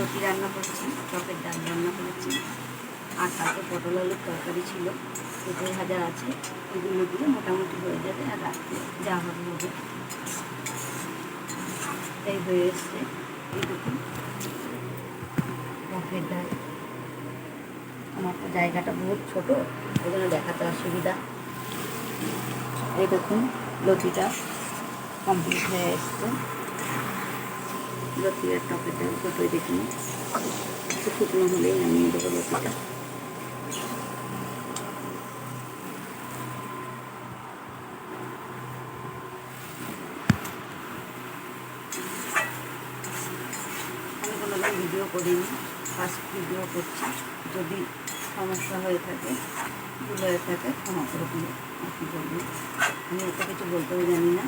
লতি রান্না করছি, টকের ডাল রান্না করেছি, আর কালকে পটল আলুর তরকারি ছিল, পেঁপে ভাজা আছে। এগুলো দিয়ে মোটামুটি হয়ে যাবে, আর রাত্রে যা হবে হবে। এই হয়ে এসছে এইটুকু টকের ডাল। আমার তো জায়গাটা বহুত ছোটো, ওই জন্য দেখাতে অসুবিধা। এই দেখুন লতিটা কমপ্লিট হয়ে এসছে। লতি আর টকের ডাল দুটোই দেখুন, একটু শুকনো হলেই নামিয়ে দেবো লতিটা। আমি কোনোদিন ভিডিও করিনি, ফার্স্ট ভিডিও করছি। যদি সমস্যা হয়ে থাকে, ভুল হয়ে থাকে ক্ষমা করে দিও। আর কি বলবো, আমি এত কিছু বলতেও জানি না।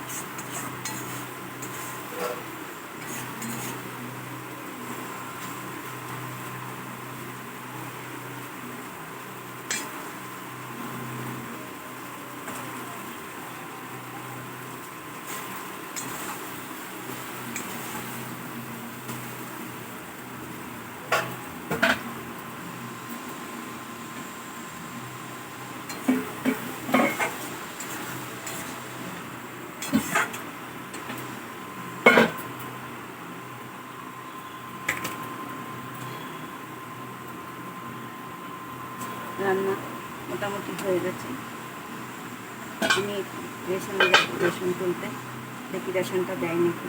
রান্না মোটামুটি হয়ে গেছে। আমি রেশনে যাবো রেশন তুলতে, দেখি রেশনটা দেয় নাকি।